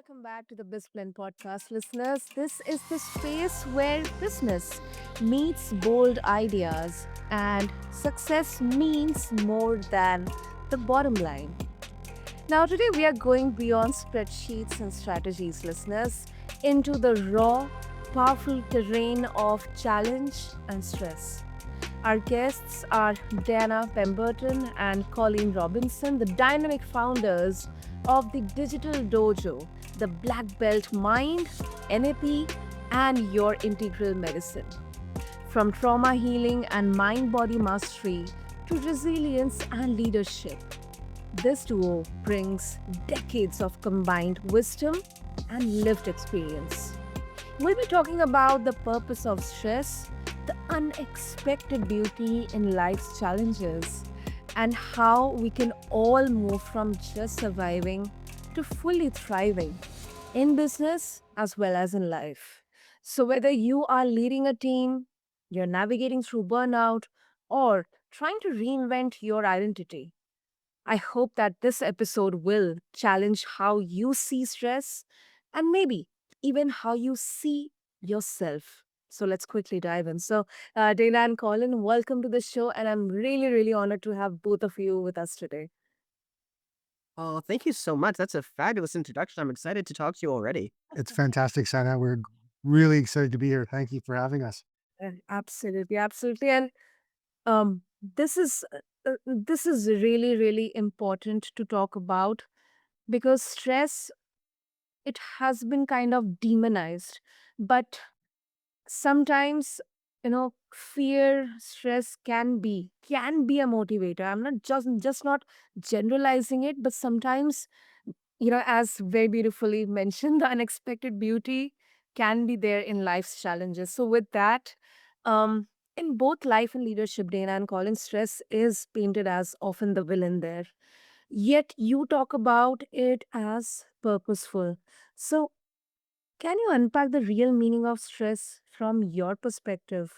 welcome back to the Biz Blend podcast, listeners. This is the space where business meets bold ideas and success means more than the bottom line. Now, today we are going beyond spreadsheets and strategies, listeners, into the raw, powerful terrain of challenge and stress. Our guests are Dana Pemberton and Colleen Robinson, the dynamic founders of the Digital Dojo, the Black Belt Mind, NAP, and your integral medicine. From trauma healing and mind body mastery to resilience and leadership, this duo brings decades of combined wisdom and lived experience. We'll be talking about the purpose of stress, the unexpected beauty in life's challenges, and how we can all move from just surviving to fully thriving in business as well as in life. So, whether you are leading a team, you're navigating through burnout, or trying to reinvent your identity, I hope that this episode will challenge how you see stress and maybe even how you see yourself. So let's quickly dive in. Dana and Colin, welcome to the show, and I'm really, really honored to have both of you with us today. Oh, thank you so much. That's a fabulous introduction. I'm excited to talk to you already. It's fantastic, Sana. We're really excited to be here. Thank you for having us. Absolutely, absolutely, and um, this is really, really important to talk about because stress, it has been kind of demonized, but sometimes, fear, stress can be a motivator. I'm not just not generalizing it, but sometimes, as very beautifully mentioned, the unexpected beauty can be there in life's challenges. So with that, um in both life and leadership, Dana and Colin, stress is painted as often the villain there, yet you talk about it as purposeful. So can you unpack the real meaning of stress from your perspective?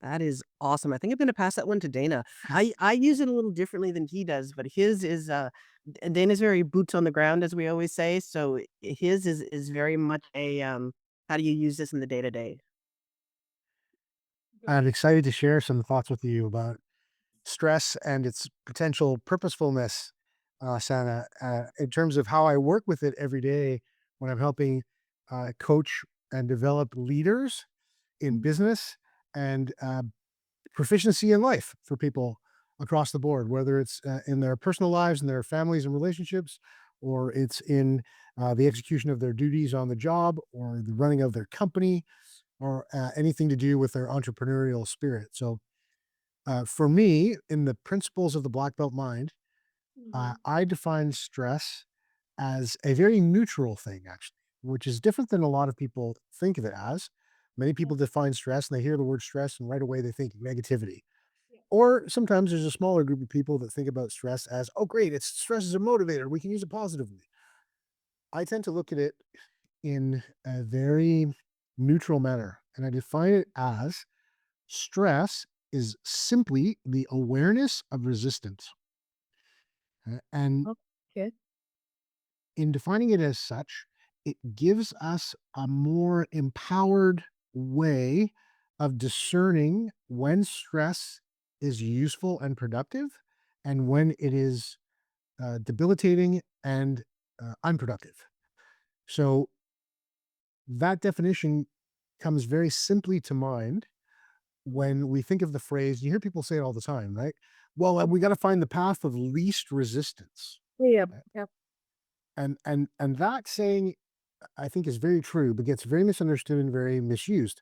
That is awesome. I think I'm going to pass that one to Dana. I use it a little differently than he does, but his is Dana's very boots on the ground, as we always say. So his is very much a how do you use this in the day to day? I'm excited to share some thoughts with you about stress and its potential purposefulness, Sana, in terms of how I work with it every day when I'm helping coach and develop leaders in business and proficiency in life for people across the board, whether it's in their personal lives and their families and relationships, or it's in the execution of their duties on the job or the running of their company or anything to do with their entrepreneurial spirit. So, for me, in the principles of the black belt mind, Mhm. I define stress as a very neutral thing, actually, which is different than a lot of people think of it as. Many Yeah. people define stress and they hear the word stress and right away they think negativity. Or sometimes there's a smaller group of people that think about stress as, oh, great, it's stress is a motivator. We can use it positively. I tend to look at it in a very neutral manner, and I define it as stress is simply the awareness of resistance. And Okay. in defining it as such, it gives us a more empowered way of discerning when stress is useful and productive and when it is debilitating and unproductive. So that definition comes very simply to mind when we think of the phrase, you hear people say it all the time, right? Well, we got to find the path of least resistance. Yep. Yep. And that saying I think is very true, but gets very misunderstood and very misused.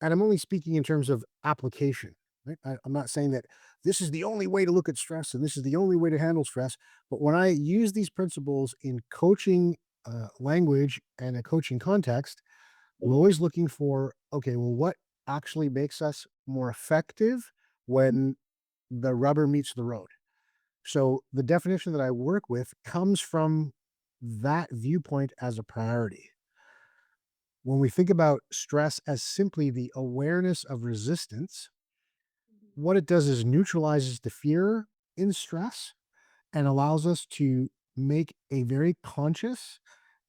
And I'm only speaking in terms of application. Right? I'm not saying that this is the only way to look at stress and this is the only way to handle stress. But when I use these principles in coaching language and a coaching context, I'm always looking for okay, well, what actually makes us more effective when the rubber meets the road? So the definition that I work with comes from that viewpoint as a priority. When we think about stress as simply the awareness of resistance, what it does is neutralizes the fear in stress and allows us to make a very conscious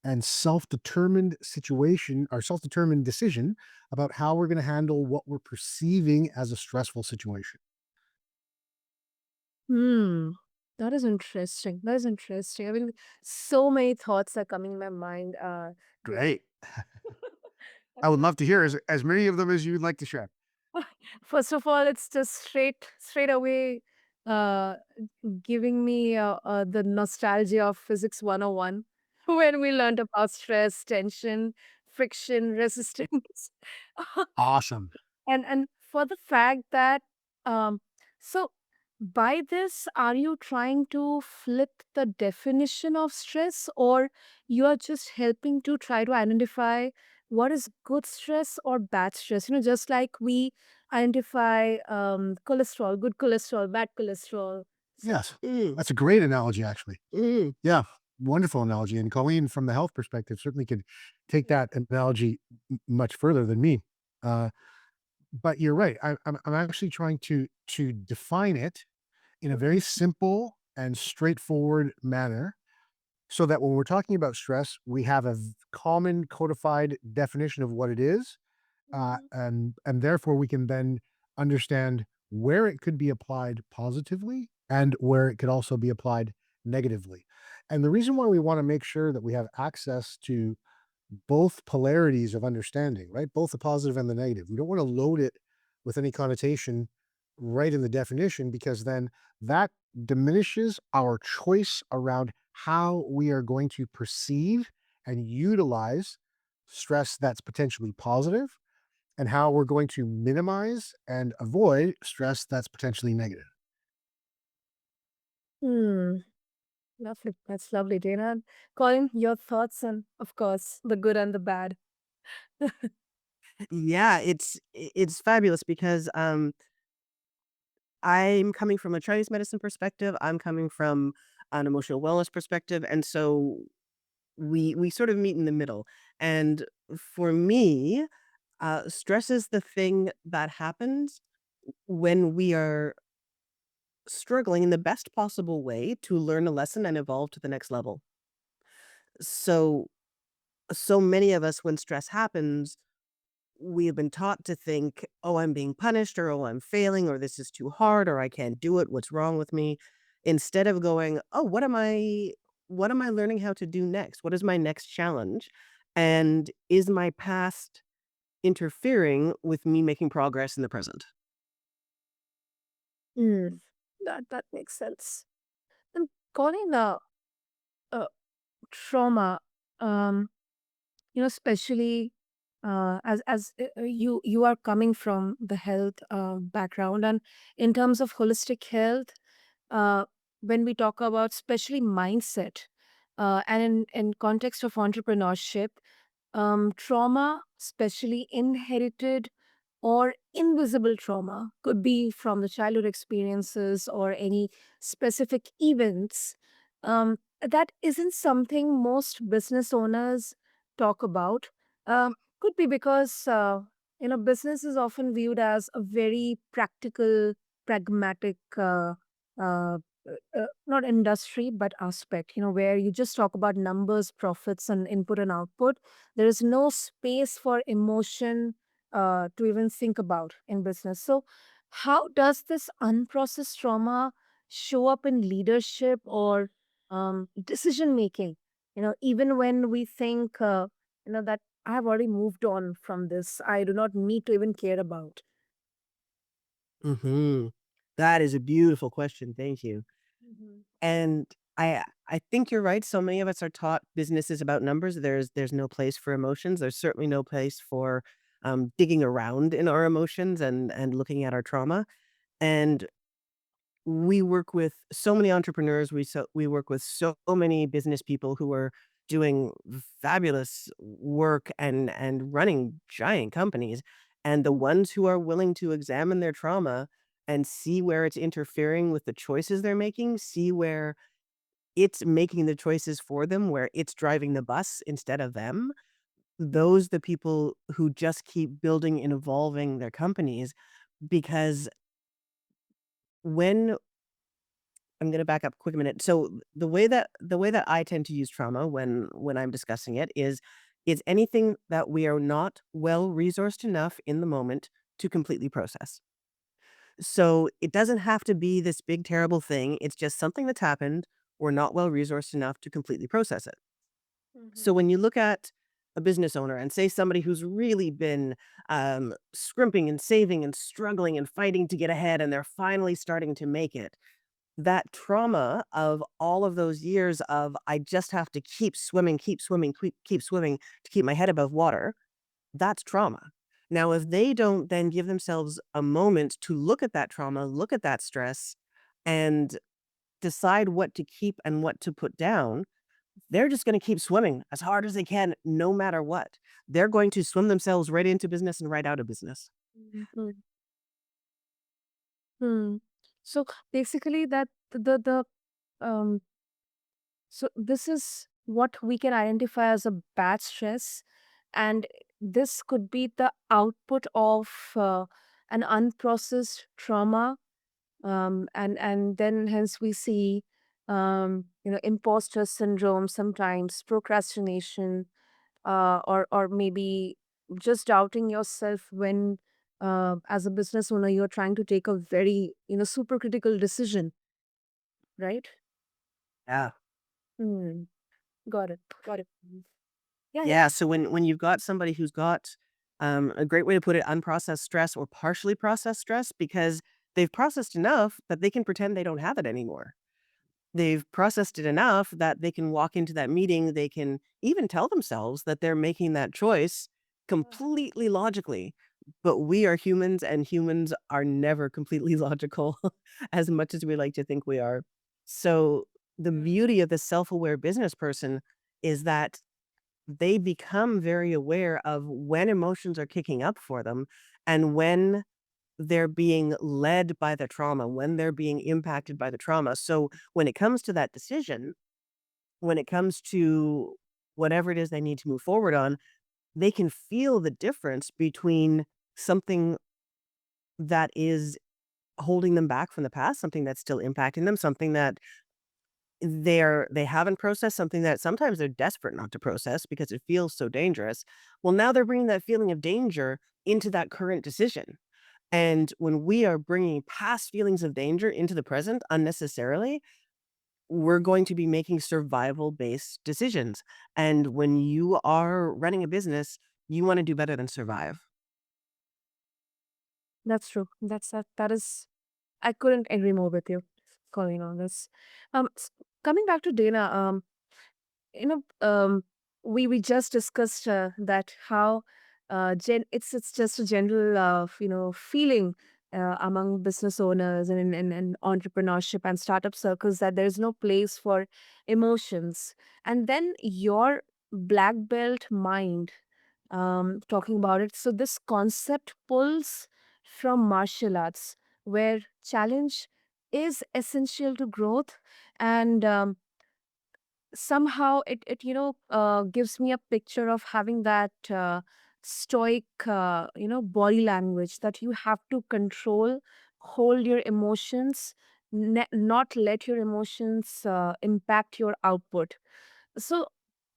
and self-determined situation or self-determined decision about how we're going to handle what we're perceiving as a stressful situation. Hmm. That is interesting. That is interesting. I mean, so many thoughts are coming in my mind. Great. Great. I would love to hear as many of them as you'd like to share. First of all, it's just straight away uh, giving me the nostalgia of Physics 101 when we learned about stress, tension, friction, resistance. Awesome. And for the fact that um so by this, are you trying to flip the definition of stress, or you are just helping to try to identify what is good stress or bad stress, just like we identify cholesterol, good cholesterol, bad cholesterol. So Yes. Mm, That's a great analogy, actually. mm. Yeah. Wonderful analogy. And Colleen, from the health perspective, certainly could take that analogy much further than me. Uh, but you're right. I'm actually trying to define it in a very simple and straightforward manner so that when we're talking about stress, we have a common codified definition of what it is, Mhm. and therefore we can then understand where it could be applied positively and where it could also be applied negatively. And the reason why we want to make sure that we have access to both polarities of understanding, right? Both the positive and the negative. We don't want to load it with any connotation right in the definition because then that diminishes our choice around how we are going to perceive and utilize stress that's potentially positive and how we're going to minimize and avoid stress that's potentially negative. Hmm. Lovely. That's lovely, Dana. Colin, your thoughts on, of course, the good and the bad. Yeah, it's fabulous because I'm coming from a Chinese medicine perspective. I'm coming from an emotional wellness perspective, and so we sort of meet in the middle. And for me, stress is the thing that happens when we are struggling in the best possible way to learn a lesson and evolve to the next level. So so many of us, when stress happens, we have been taught to think, "Oh, I'm being punished," or "Oh, I'm failing," or "This is too hard," or "I can't do it. What's wrong with me?" Instead of going, "Oh, what am I learning how to do next? What is my next challenge? And is my past interfering with me making progress in the present?" Hmm. That makes sense. And Colin, uh, trauma, um, especially as you are coming from the health background, and in terms of holistic health, uh, when we talk about especially mindset, and in context of entrepreneurship, trauma, especially inherited or invisible trauma, could be from the childhood experiences or any specific events. That isn't something most business owners talk about. Could be because business is often viewed as a very practical, pragmatic, not industry but aspect. Where you just talk about numbers, profits, and input and output. There is no space for emotion to even think about in business. So, how does this unprocessed trauma show up in leadership or decision making? Even when we think, that I have already moved on from this, I do not need to even care about. Mhm. That is a beautiful question, thank you. Mhm. And I think you're right, so many of us are taught business is about numbers, there's no place for emotions, there's certainly no place for, digging around in our emotions and looking at our trauma, and we work with so many entrepreneurs, we work with so many business people who are doing fabulous work and running giant companies, and the ones who are willing to examine their trauma and see where it's interfering with the choices they're making, see where it's making the choices for them, where it's driving the bus instead of them, those the people who just keep building and evolving their companies because when I'm gonna back up a quick minute. So the way that I tend to use trauma when I'm discussing it is anything that we are not well resourced enough in the moment to completely process. So it doesn't have to be this big terrible thing. It's just something that's happened. We're not well resourced enough to completely process it. So Mhm. when you look at a business owner and say somebody who's really been scrimping and saving and struggling and fighting to get ahead, and they're finally starting to make it, that trauma of all of those years of I just have to keep swimming, keep swimming to keep my head above water, that's trauma. Now, if they don't then give themselves a moment to look at that trauma, look at that stress, and decide what to keep and what to put down, they're just going to keep swimming as hard as they can, no matter what. They're going to swim themselves right into business and right out of business. Mhm. Hmm. So basically, that the um. So this is what we can identify as a bad stress, and this could be the output of an unprocessed trauma, and then hence we see imposter syndrome sometimes, procrastination, or maybe just doubting yourself when as a business owner you're trying to take a very super critical decision, right? Yeah. Hmm. Got it, got it. Yeah, yeah. Yeah, so when you've got somebody who's got, a great way to put it, unprocessed stress or partially processed stress because they've processed enough that they can pretend they don't have it anymore. They've processed it enough that they can walk into that meeting, they can even tell themselves that they're making that choice completely logically. But we are humans, and humans are never completely logical as much as we like to think we are. So, the Mm. beauty of the self-aware business person is that they become very aware of when emotions are kicking up for them and when they're being led by the trauma, when they're being impacted by the trauma. So when it comes to that decision, when it comes to whatever it is they need to move forward on, they can feel the difference between something that is holding them back from the past, something that's still impacting them, something that they haven't processed, something that sometimes they're desperate not to process because it feels so dangerous. Well, now they're bringing that feeling of danger into that current decision. And when we are bringing past feelings of danger into the present unnecessarily, we're going to be making survival based decisions. And when you are running a business, you want to do better than survive. That's true. That is, I couldn't agree more with you, Colleen, on this. Coming back to Dana, you know, we just discussed that how it's just a general feeling among business owners and in entrepreneurship and startup circles that there's no place for emotions, and then your black belt mind talking about it. So this concept pulls from martial arts, where challenge is essential to growth, and somehow it gives me a picture of having that stoic body language that you have to control, hold your emotions, not let your emotions impact your output. So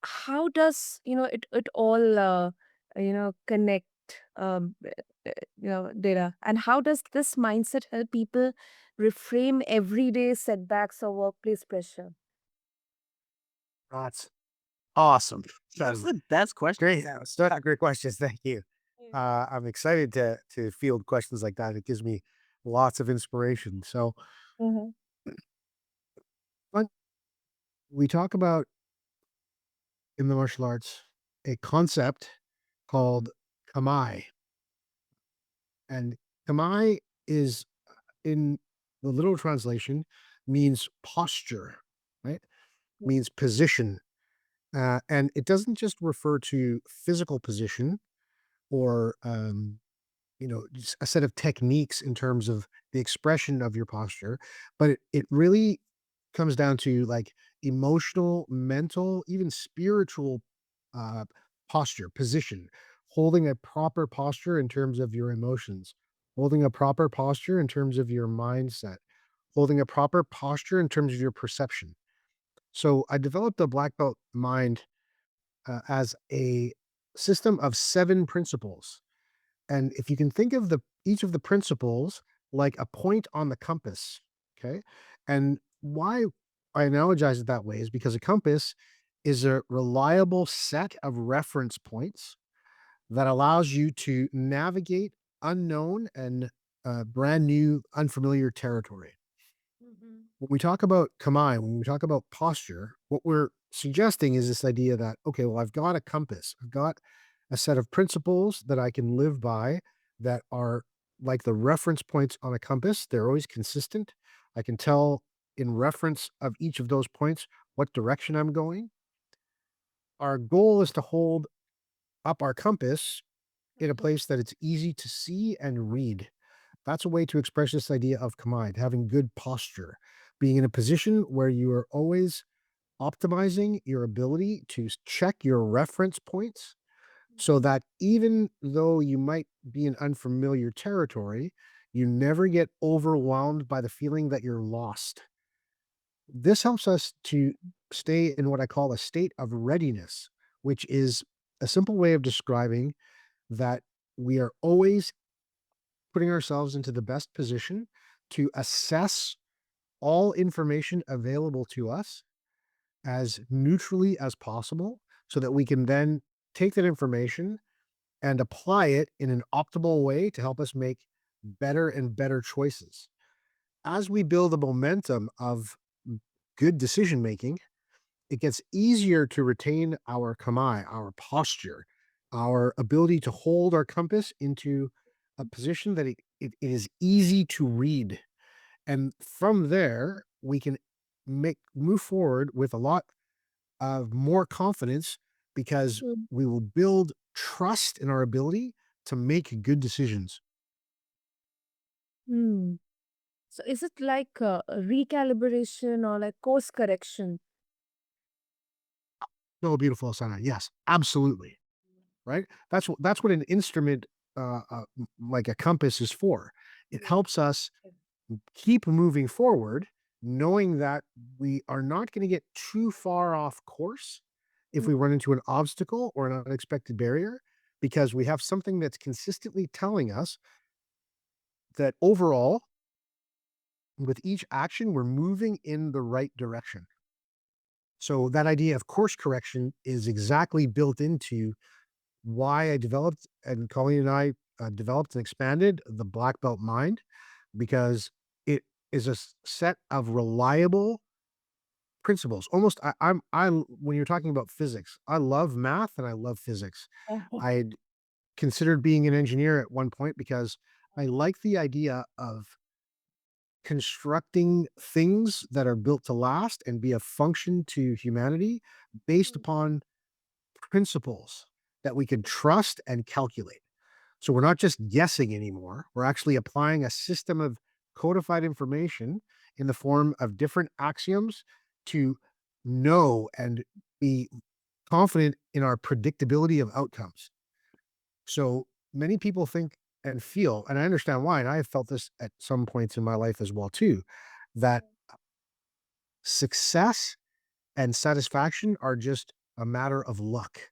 how does it all connect, data, and how does this mindset help people reframe everyday setbacks or workplace pressure? That's awesome. Those That's are the best great. questions. Great questions. Thank you. Yeah. I'm excited to field questions like that. It gives me lots of inspiration. So Mhm. when we talk about in the martial arts a concept called kamai, and kamai is in the literal translation means posture, right? Means position, and it doesn't just refer to physical position or just a set of techniques in terms of the expression of your posture, but it really comes down to like emotional, mental, even spiritual uh, posture, position, holding a proper posture in terms of your emotions, holding a proper posture in terms of your mindset, holding a proper posture in terms of your perception. So I developed the black belt mind as a system of 7 principles. And if you can think of the each of the principles like a point on the compass, okay? And why I analogize it that way is because a compass is a reliable set of reference points that allows you to navigate unknown and brand new, unfamiliar territory. Mhm. When we talk about Kamai, when we talk about posture, what we're suggesting is this idea that, okay, well, I've got a compass, I've got a set of principles that I can live by that are like the reference points on a compass. They're always consistent. I can tell in reference of each of those points what direction I'm going. Our goal is to hold up our compass in a place that it's easy to see and read. That's a way to express this idea of command, having good posture, being in a position where you are always optimizing your ability to check your reference points so that even though you might be in unfamiliar territory, you never get overwhelmed by the feeling that you're lost. This helps us to stay in what I call a state of readiness, which is a simple way of describing that we are always putting ourselves into the best position to assess all information available to us as neutrally as possible so that we can then take that information and apply it in an optimal way to help us make better and better choices. As we build the momentum of good decision making, it gets easier to retain our kamai, our posture, our ability to hold our compass into a position that it is easy to read. And from there, we can move forward with a lot of more confidence because Mm. we will build trust in our ability to make good decisions. Hmm. So is it like a recalibration or like course correction? No, beautiful, Sana. Yes, absolutely. Right? That's what an instrument, like a compass, is for. It helps us keep moving forward, knowing that we are not going to get too far off course if we run into an obstacle or an unexpected barrier, because we have something that's consistently telling us that overall, with each action, we're moving in the right direction. So that idea of course correction is exactly built into why I developed and Colleen and I developed and expanded the Black Belt Mind, because it is a set of reliable principles. Almost, when you're talking about physics, I love math and I love physics. I considered being an engineer at one point because I like the idea of constructing things that are built to last and be a function to humanity based upon principles that we can trust and calculate. So we're not just guessing anymore. We're actually applying a system of codified information in the form of different axioms to know and be confident in our predictability of outcomes. So many people think and feel, and I understand why, and I have felt this at some points in my life as well too, that success and satisfaction are just a matter of luck.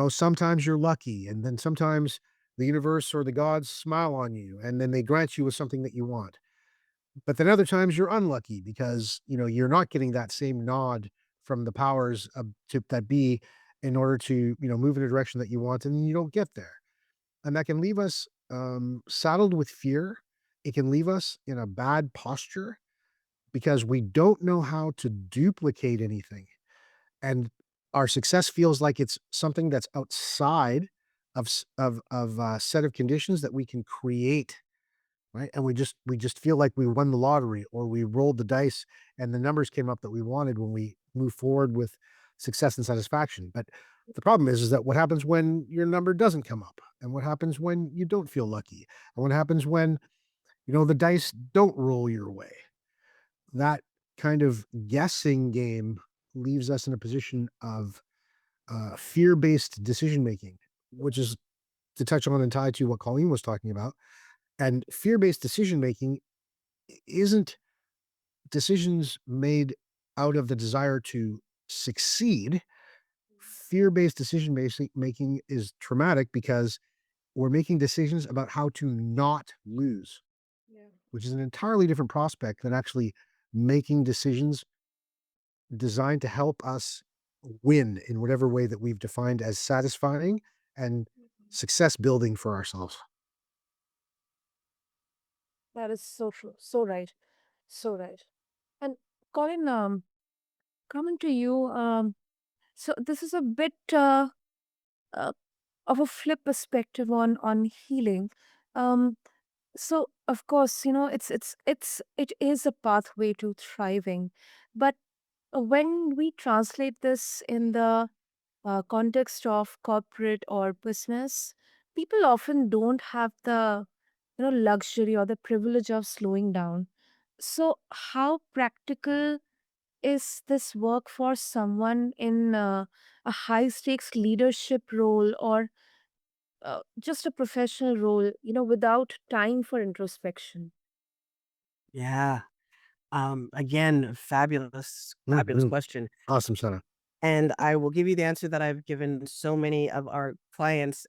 Sometimes you're lucky, and then sometimes the universe or the gods smile on you, and then they grant you with something that you want. But then other times you're unlucky because you're not getting that same nod from the powers that be in order to move in a direction that you want, and you don't get there, and that can leave us saddled with fear. It can leave us in a bad posture because we don't know how to duplicate anything, and our success feels like it's something that's outside of a set of conditions that we can create, right? And we just feel like we won the lottery or we rolled the dice and the numbers came up that we wanted when we move forward with success and satisfaction. But the problem is that what happens when your number doesn't come up, and what happens when you don't feel lucky, and what happens when the dice don't roll your way. That kind of guessing game leaves us in a position of fear-based decision making, which is to touch on and tie to what Colleen was talking about. And fear-based decision making isn't decisions made out of the desire to succeed, fear-based making is traumatic because we're making decisions about how to not lose, Yeah. which is an entirely different prospect than actually making decisions designed to help us win in whatever way that we've defined as satisfying and success building for ourselves. That is so true. So right. So right. And Colin, coming to you, so this is a bit uh, of a flip perspective on healing. Um, so of course, it is a pathway to thriving, but when we translate this in the context of corporate or business, people often don't have the luxury or the privilege of slowing down. So how practical is this work for someone in a high stakes leadership role or just a professional role, without time for introspection? Yeah. Again, fabulous Mhm. question. Awesome, Sana. And I will give you the answer that I've given so many of our clients,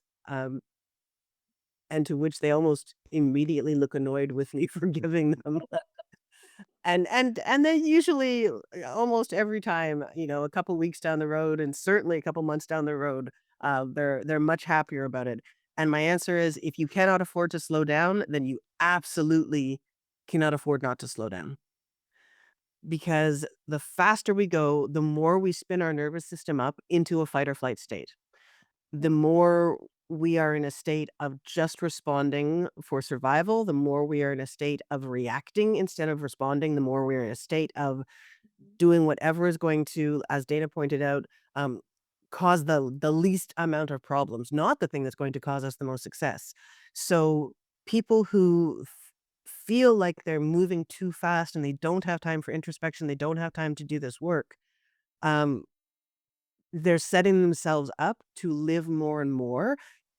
and to which they almost immediately look annoyed with me for giving them. And they usually, almost every time, a couple weeks down the road, and certainly a couple months down the road, they're much happier about it. And my answer is, if you cannot afford to slow down, then you absolutely cannot afford not to slow down. Because the faster we go, the more we spin our nervous system up into a fight or flight state. The more we are in a state of just responding for survival, the more we are in a state of reacting instead of responding, the more we're in a state of doing whatever is going to, as Dana pointed out, um, cause the least amount of problems, not the thing that's going to cause us the most success. So people who feel like they're moving too fast and they don't have time for introspection, they don't have time to do this work. Um, they're setting themselves up to live more and more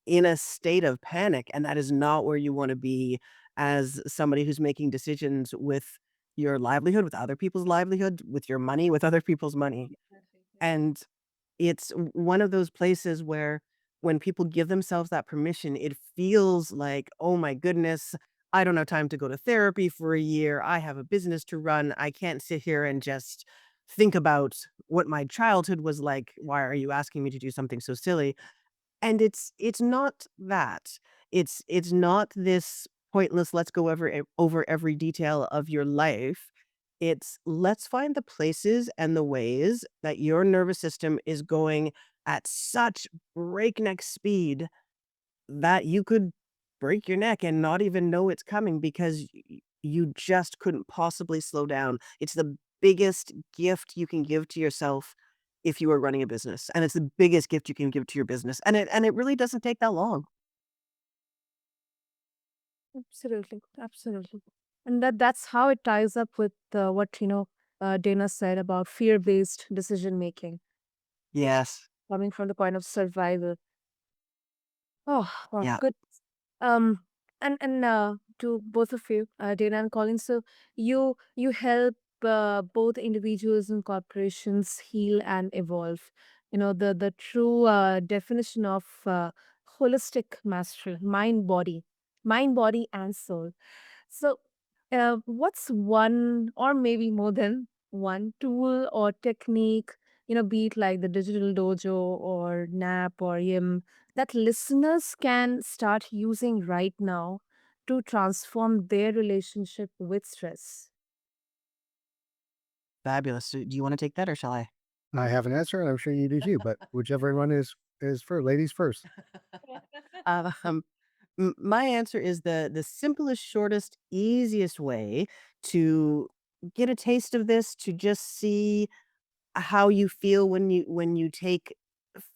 in a state of panic, and that is not where you wanna be as somebody who's making decisions with your livelihood, with other people's livelihood, with your money, with other people's money. And it's one of those places where when people give themselves that permission, it feels like, "Oh my goodness, I don't have time to go to therapy for a year. I have a business to run. I can't sit here and just think about what my childhood was like. Why are you asking me to do something so silly?" And it's not that. It's not this pointless, "Let's go over every detail of your life." It's, "Let's find the places and the ways that your nervous system is going at such breakneck speed that you could break your neck and not even know it's coming because you just couldn't possibly slow down." It's the biggest gift you can give to yourself if you are running a business, and it's the biggest gift you can give to your business, and it really doesn't take that long. Absolutely, absolutely. And that's how it ties up with what Dana said about fear-based decision making, Yes. coming from the point of survival. Oh, wow, Yeah. good. And to both of you, Dana and Colin. So you help both individuals and corporations heal and evolve. The true definition of holistic mastery, mind, body, and soul. So, what's one or maybe more than one tool or technique, be it like the Digital Dojo or NAP or YIM, that listeners can start using right now to transform their relationship with stress? Fabulous. So do you wanna take that or shall I? I have an answer, and I'm sure you do too, but whichever one is for ladies first. Um, my answer is the simplest, shortest, easiest way to get a taste of this, to just see how you feel when you take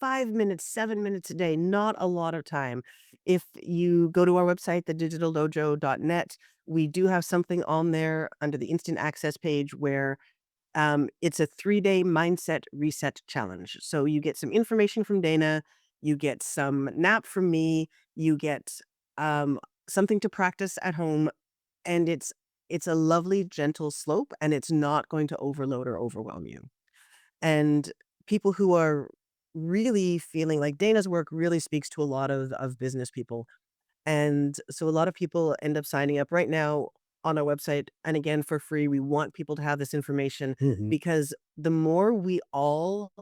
5 minutes, 7 minutes a day, not a lot of time. If you go to our website, thedigitaldojo.net, we do have something on there under the instant access page where it's a 3-day mindset reset challenge. So you get some information from Dana, you get some nap from me, you get, something to practice at home, and it's it's a lovely, gentle slope, and it's not going to overload or overwhelm you. And people who are really feeling like Dana's work really speaks to a lot of business people. And so a lot of people end up signing up right now on our website. And again, for free, we want people to have this information Mhm. because the more we all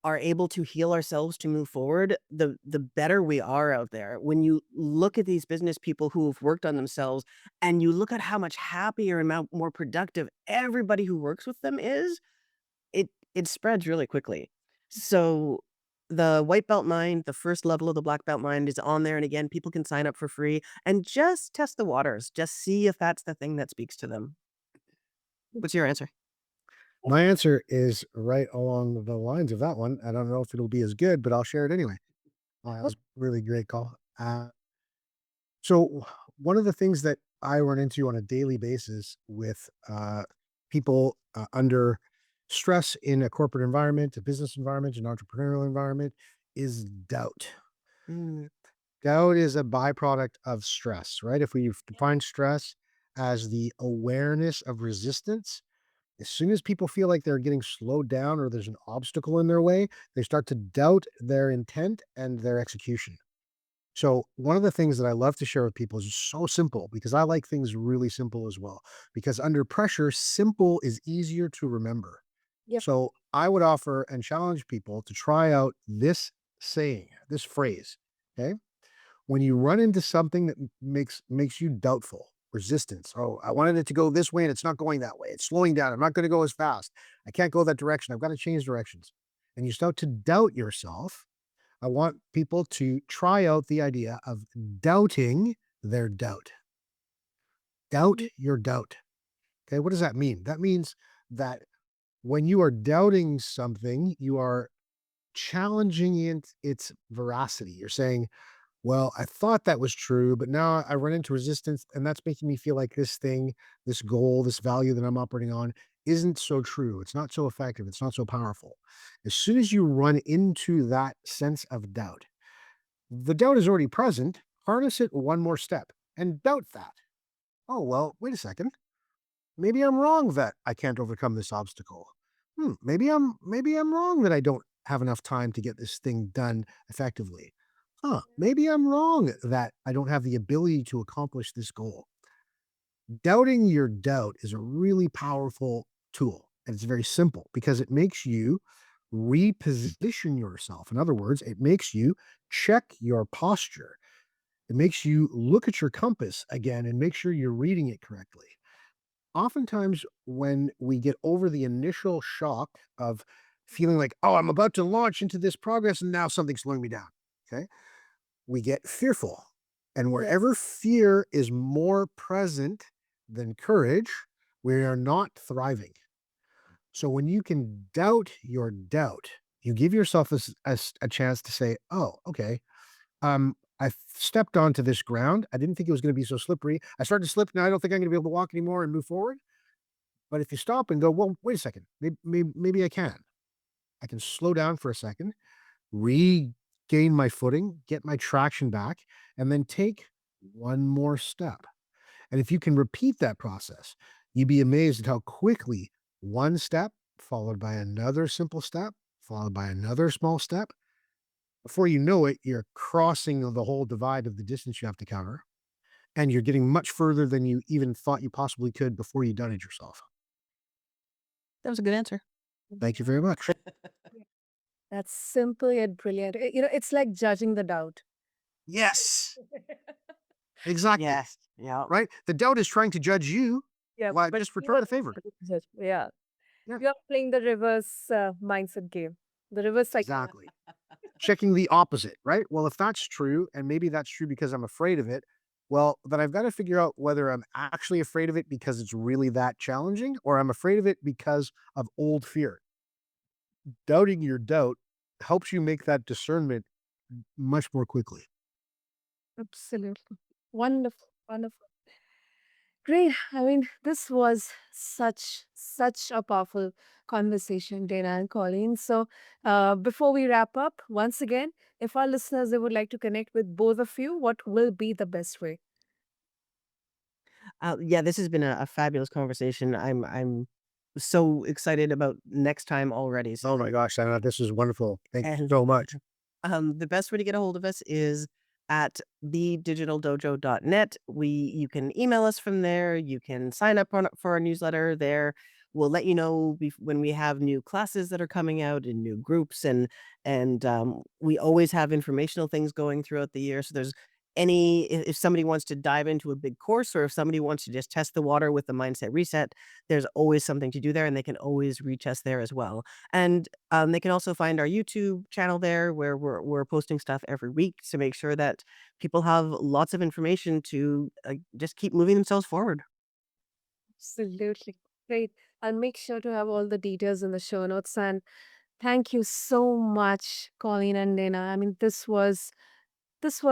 are able to heal ourselves to move forward, the better we are out there. When you look at these business people who have worked on themselves and you look at how much happier and more productive everybody who works with them is, it spreads really quickly. So the white belt mind, the first level of the black belt mind is on there. And again, people can sign up for free and just test the waters. Just see if that's the thing that speaks to them. What's your answer? My answer is right along the lines of that one. I don't know if it'll be as good, but I'll share it anyway. That was a really great call. So one of the things that I run into on a daily basis with people under stress in a corporate environment, a business environment, an entrepreneurial environment is doubt. Mm, Doubt is a byproduct of stress, right? If we define stress as the awareness of resistance, as soon as people feel like they're getting slowed down or there's an obstacle in their way, they start to doubt their intent and their execution. So, one of the things that I love to share with people is so simple because I like things really simple as well. Because under pressure, simple is easier to remember. Yep. So, I would offer and challenge people to try out this saying, this phrase. Okay. When you run into something that makes you doubtful, resistance. Oh, I wanted it to go this way and it's not going that way. It's slowing down. I'm not going to go as fast. I can't go that direction. I've got to change directions. And you start to doubt yourself. I want people to try out the idea of doubting their doubt. Doubt your doubt. Okay, what does that mean? That means that when you are doubting something, you are challenging its veracity. You're saying, well, I thought that was true, but now I run into resistance, and that's making me feel like this thing, this goal, this value that I'm operating on isn't so true. It's not so effective. It's not so powerful. As soon as you run into that sense of doubt, the doubt is already present. Harness it one more step and doubt that. Oh, well, wait a second. Maybe I'm wrong that I can't overcome this obstacle. Maybe I'm wrong that I don't have enough time to get this thing done effectively. Maybe I'm wrong that I don't have the ability to accomplish this goal. Doubting your doubt is a really powerful tool. And it's very simple because it makes you reposition yourself. In other words, it makes you check your posture. It makes you look at your compass again and make sure you're reading it correctly. Oftentimes, when we get over the initial shock of feeling like, oh, I'm about to launch into this progress and now something's slowing me down. Okay. We get fearful. And Yes. wherever fear is more present than courage, we are not thriving. So when you can doubt your doubt, you give yourself a chance to say, oh, okay, I stepped onto this ground. I didn't think it was going to be so slippery. I started to slip. Now I don't think I'm going to be able to walk anymore and move forward. But if you stop and go, well, wait a second, maybe I can. I can slow down for a second, regain my footing, get my traction back, and then take one more step. And if you can repeat that process, you'd be amazed at how quickly one step, followed by another simple step, followed by another small step, before you know it, you're crossing the whole divide of the distance you have to cover, and you're getting much further than you even thought you possibly could before you done it yourself. that was a good answer. Thank you very much. That's simple yet brilliant. It's like judging the doubt. Yes, exactly. Yes. Yeah. Right? The doubt is trying to judge you. Yeah, Why but just you return are the favor? yeah. Yeah, You are playing the reverse mindset game, the reverse psychology. exactly. Checking the opposite, right? Well, if that's true, and maybe that's true because I'm afraid of it, well, then I've got to figure out whether I'm actually afraid of it because it's really that challenging, or I'm afraid of it because of old fear. Doubting your doubt helps you make that discernment much more quickly. Absolutely. Wonderful. Wonderful. Great. I mean, this was such a powerful conversation, Dana and Colleen. So, before we wrap up, once again, if our listeners they would like to connect with both of you, what will be the best way? Yeah, this has been a fabulous conversation. I'm so excited about next time already. Oh my gosh, Anna, this is wonderful. Thank you And so much. the best way to get a hold of us is at thedigitaldojo.net. You can email us from there. You can sign up for our newsletter there. We'll let you know when we have new classes that are coming out and new groups, and we always have informational things going throughout the year. So there's if somebody wants to dive into a big course, or if somebody wants to just test the water with the mindset reset, there's always something to do there, and they can always reach us there as well. And they can also find our YouTube channel there, where we're posting stuff every week to make sure that people have lots of information to just keep moving themselves forward. Absolutely. Great. I'll make sure to have all the details in the show notes. And thank you so much, Colleen and Dana. I mean, this was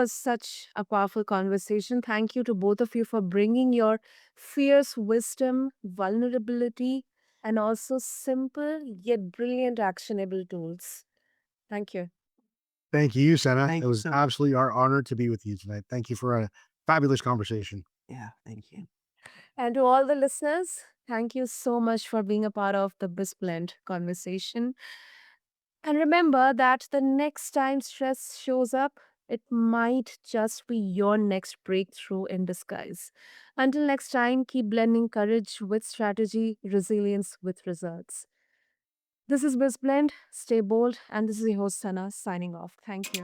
such a powerful conversation. Thank you to both of you for bringing your fierce wisdom, vulnerability, and also simple yet brilliant actionable tools. Thank you. Thank you, Senna. It Thank you was so much. absolutely our honor to be with you tonight. Thank you for a fabulous conversation. Yeah, thank you. And to all the listeners, thank you so much for being a part of the Biz Blend conversation. And remember that the next time stress shows up, it might just be your next breakthrough in disguise. Until next time, keep blending courage with strategy, resilience with results. This is Biz Blend. Stay bold. And this is your host, Sana, signing off. Thank you.